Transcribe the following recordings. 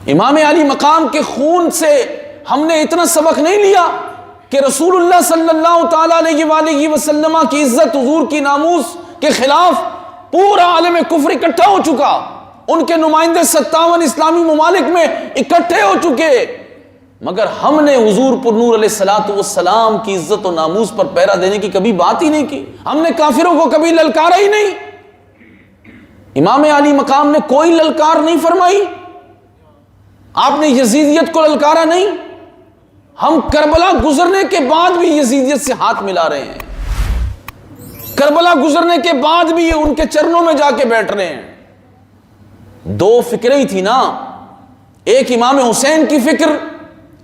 امام علی مقام کے خون سے ہم نے اتنا سبق نہیں لیا کہ رسول اللہ صلی اللہ تعالیٰ علیہ وآلہ وسلم کی عزت، حضور کی ناموس کے خلاف پورا عالم کفر اکٹھا ہو چکا، ان کے نمائندے 57 اسلامی ممالک میں اکٹھے ہو چکے، مگر ہم نے حضور پر نور علیہ السلام کی عزت و ناموس پر پیرا دینے کی کبھی بات ہی نہیں کی، ہم نے کافروں کو کبھی للکارا ہی نہیں، امام علی مقام نے کوئی للکار نہیں فرمائی، آپ نے یزیدیت کو للکارا نہیں، ہم کربلا گزرنے کے بعد بھی یزیدیت سے ہاتھ ملا رہے ہیں، کربلا گزرنے کے بعد بھی ان کے چرنوں میں جا کے بیٹھ رہے ہیں۔ دو فکریں ہی تھی نا، ایک امام حسین کی فکر،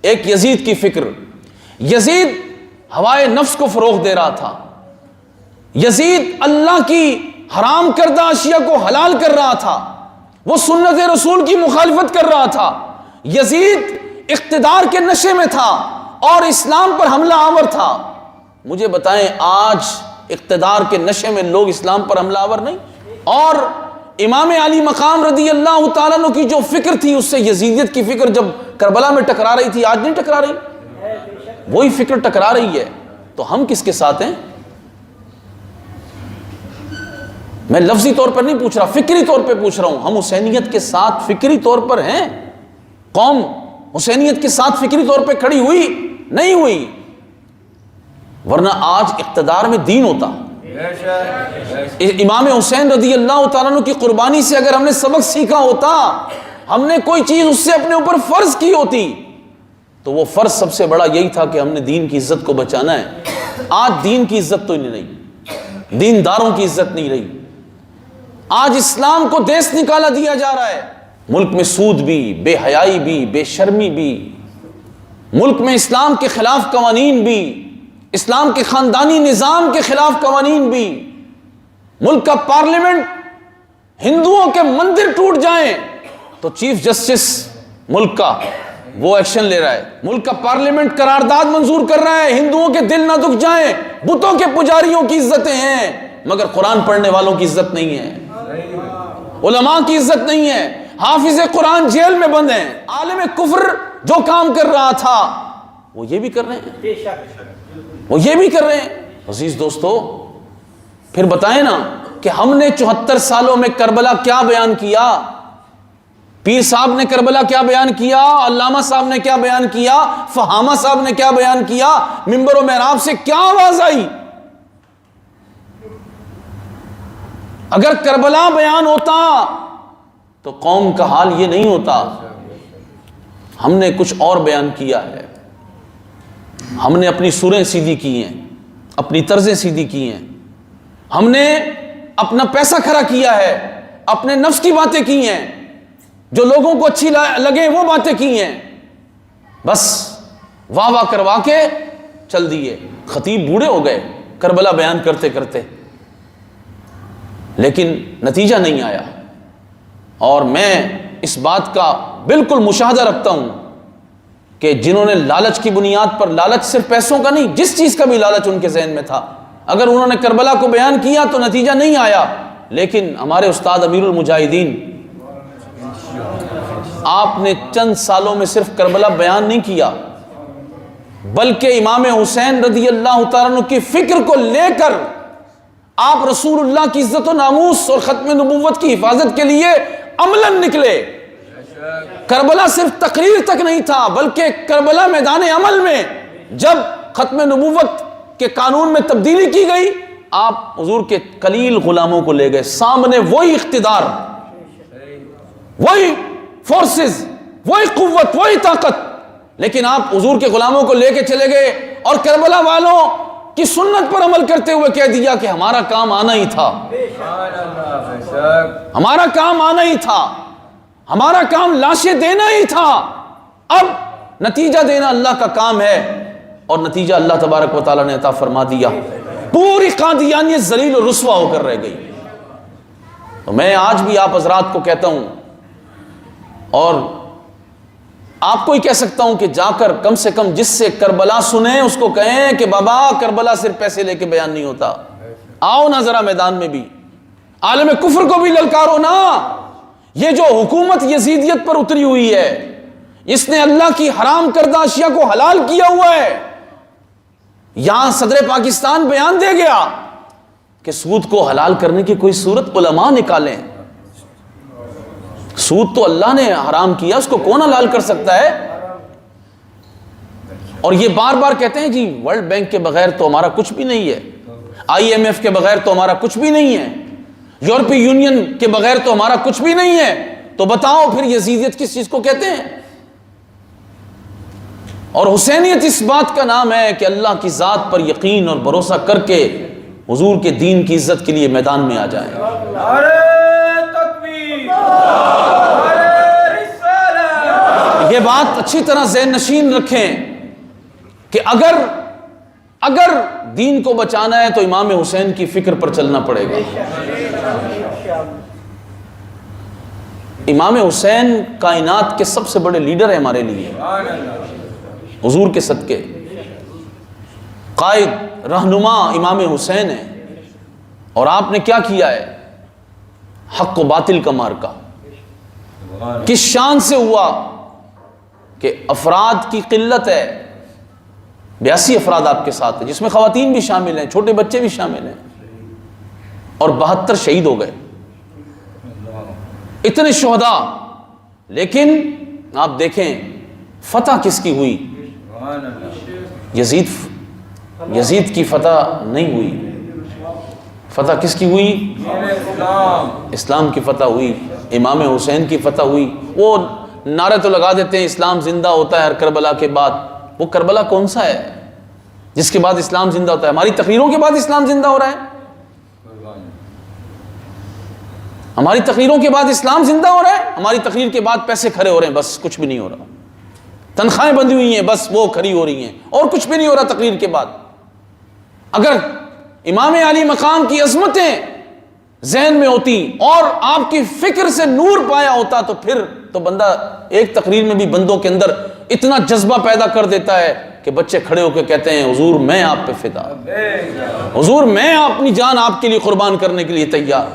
ایک یزید کی فکر۔ یزید ہوائے نفس کو فروغ دے رہا تھا، یزید اللہ کی حرام کردہ اشیاء کو حلال کر رہا تھا، وہ سنت رسول کی مخالفت کر رہا تھا، یزید اقتدار کے نشے میں تھا اور اسلام پر حملہ آور تھا۔ مجھے بتائیں آج اقتدار کے نشے میں لوگ اسلام پر حملہ آور نہیں؟ اور امام علی مقام رضی اللہ تعالیٰ عنہ کی جو فکر تھی اس سے یزیدیت کی فکر جب کربلا میں ٹکرا رہی تھی، آج نہیں ٹکرا رہی، وہی فکر ٹکرا رہی ہے، تو ہم کس کے ساتھ ہیں؟ میں لفظی طور پر نہیں پوچھ رہا، فکری طور پہ پوچھ رہا ہوں، ہم حسینیت کے ساتھ فکری طور پر ہیں؟ قوم حسینیت کے ساتھ فکری طور پہ کھڑی ہوئی؟ نہیں ہوئی، ورنہ آج اقتدار میں دین ہوتا۔ امام حسین رضی اللہ تعالیٰ عنہ کی قربانی سے اگر ہم نے سبق سیکھا ہوتا، ہم نے کوئی چیز اس سے اپنے اوپر فرض کی ہوتی، تو وہ فرض سب سے بڑا یہی تھا کہ ہم نے دین کی عزت کو بچانا ہے۔ آج دین کی عزت تو نہیں رہی، دینداروں کی عزت نہیں رہی، آج اسلام کو دیس نکالا دیا جا رہا ہے، ملک میں سود بھی، بے حیائی بھی، بے شرمی بھی، ملک میں اسلام کے خلاف قوانین بھی، اسلام کے خاندانی نظام کے خلاف قوانین بھی، ملک کا پارلیمنٹ ہندوؤں کے مندر ٹوٹ جائیں تو چیف جسٹس ملک کا وہ ایکشن لے رہا ہے، ملک کا پارلیمنٹ قرارداد منظور کر رہا ہے، ہندوؤں کے دل نہ دکھ جائیں، بتوں کے پجاریوں کی عزتیں ہیں مگر قرآن پڑھنے والوں کی عزت نہیں ہے، علماء کی عزت نہیں ہے، حافظ قرآن جیل میں بند ہیں، عالم کفر جو کام کر رہا تھا وہ یہ بھی کر رہے ہیں، وہ یہ بھی کر رہے ہیں۔ عزیز دوستو، پھر بتائیں نا کہ ہم نے 74 سالوں میں کربلا کیا بیان کیا، پیر صاحب نے کربلا کیا بیان کیا، علامہ صاحب نے کیا بیان کیا، فہامہ صاحب نے کیا بیان کیا، منبر و محراب سے کیا آواز آئی؟ اگر کربلا بیان ہوتا تو قوم کا حال یہ نہیں ہوتا۔ ہم نے کچھ اور بیان کیا ہے، ہم نے اپنی سریں سیدھی کی ہیں، اپنی طرزیں سیدھی کی ہیں، ہم نے اپنا پیسہ کھڑا کیا ہے، اپنے نفس کی باتیں کی ہیں، جو لوگوں کو اچھی لگے وہ باتیں کی ہیں، بس واہ واہ کروا کے چل دیے۔ خطیب بوڑھے ہو گئے کربلا بیان کرتے کرتے، لیکن نتیجہ نہیں آیا۔ اور میں اس بات کا بالکل مشاہدہ رکھتا ہوں کہ جنہوں نے لالچ کی بنیاد پر، لالچ صرف پیسوں کا نہیں، جس چیز کا بھی لالچ ان کے ذہن میں تھا، اگر انہوں نے کربلا کو بیان کیا تو نتیجہ نہیں آیا، لیکن ہمارے استاد امیر المجاہدین، آپ نے چند سالوں میں صرف کربلا بیان نہیں کیا بلکہ امام حسین رضی اللہ تعالیٰ عنہ کی فکر کو لے کر آپ رسول اللہ کی عزت و ناموس اور ختم نبوت کی حفاظت کے لیے عملاً نکلے۔ کربلا صرف تقریر تک نہیں تھا بلکہ کربلا میدان عمل میں جب ختم نبوت کے قانون میں تبدیلی کی گئی، آپ حضور کے قلیل غلاموں کو لے گئے، سامنے وہی اقتدار، وہی فورسز، وہی قوت، وہی طاقت، لیکن آپ حضور کے غلاموں کو لے کے چلے گئے اور کربلا والوں کی سنت پر عمل کرتے ہوئے کہہ دیا کہ ہمارا کام آنا ہی تھا، ہمارا کام آنا ہی تھا، ہمارا کام لاشیں دینا ہی تھا، اب نتیجہ دینا اللہ کا کام ہے، اور نتیجہ اللہ تبارک و تعالیٰ نے عطا فرما دیا۔ پوری قادیانیت ذلیل و رسوا ہو کر رہ گئی۔ تو میں آج بھی آپ حضرات کو کہتا ہوں اور آپ کو ہی کہہ سکتا ہوں کہ جا کر کم سے کم جس سے کربلا سنیں اس کو کہیں کہ بابا کربلا صرف پیسے لے کے بیان نہیں ہوتا، آؤ نا ذرا میدان میں بھی، عالم کفر کو بھی للکارو نا۔ یہ جو حکومت یزیدیت پر اتری ہوئی ہے، اس نے اللہ کی حرام کردہ اشیاء کو حلال کیا ہوا ہے. یہاں صدر پاکستان بیان دے گیا کہ سود کو حلال کرنے کی کوئی صورت علماء نکالیں. سود تو اللہ نے حرام کیا، اس کو کون حلال کر سکتا ہے؟ اور یہ بار بار کہتے ہیں جی ورلڈ بینک کے بغیر تو ہمارا کچھ بھی نہیں ہے، IMF کے بغیر تو ہمارا کچھ بھی نہیں ہے، یورپی یونین کے بغیر تو ہمارا کچھ بھی نہیں ہے. تو بتاؤ پھر یزیدیت کس چیز کو کہتے ہیں؟ اور حسینیت اس بات کا نام ہے کہ اللہ کی ذات پر یقین اور بھروسہ کر کے حضور کے دین کی عزت کے لیے میدان میں آ جائیں. یہ بات اچھی طرح ذہن نشین رکھیں کہ اگر دین کو بچانا ہے تو امام حسین کی فکر پر چلنا پڑے گا. امام حسین کائنات کے سب سے بڑے لیڈر ہیں ہمارے لیے، حضور کے صدقے. قائد رہنما امام حسین ہے. اور آپ نے کیا کیا ہے؟ حق و باطل کا مارکا کس شان سے ہوا کہ افراد کی قلت ہے، 82 افراد آپ کے ساتھ ہیں، جس میں خواتین بھی شامل ہیں، چھوٹے بچے بھی شامل ہیں، اور 72 شہید ہو گئے. اتنے شہداء، لیکن آپ دیکھیں فتح کس کی ہوئی؟ یزید کی فتح نہیں ہوئی. فتح کس کی ہوئی؟ اسلام کی فتح ہوئی، امام حسین کی فتح ہوئی. وہ نعرے تو لگا دیتے ہیں اسلام زندہ ہوتا ہے ہر کربلا کے بعد. وہ کربلا کون سا ہے جس کے بعد اسلام زندہ ہوتا ہے؟ ہماری تقریروں کے بعد اسلام زندہ ہو رہا ہے؟ ہماری تقریروں کے بعد اسلام زندہ ہو رہا ہے؟ ہماری تقریر کے بعد پیسے کھڑے ہو رہے ہیں، بس کچھ بھی نہیں ہو رہا. تنخواہیں بندی ہوئی ہیں، بس وہ کھڑی ہو رہی ہیں، اور کچھ بھی نہیں ہو رہا تقریر کے بعد. اگر امام علی مقام کی عظمتیں ذہن میں ہوتی اور آپ کی فکر سے نور پایا ہوتا تو پھر تو بندہ ایک تقریر میں بھی بندوں کے اندر اتنا جذبہ پیدا کر دیتا ہے کہ بچے کھڑے ہو کے کہتے ہیں حضور میں آپ پہ فدا، حضور میں اپنی جان آپ کے لیے قربان کرنے کے لیے تیار.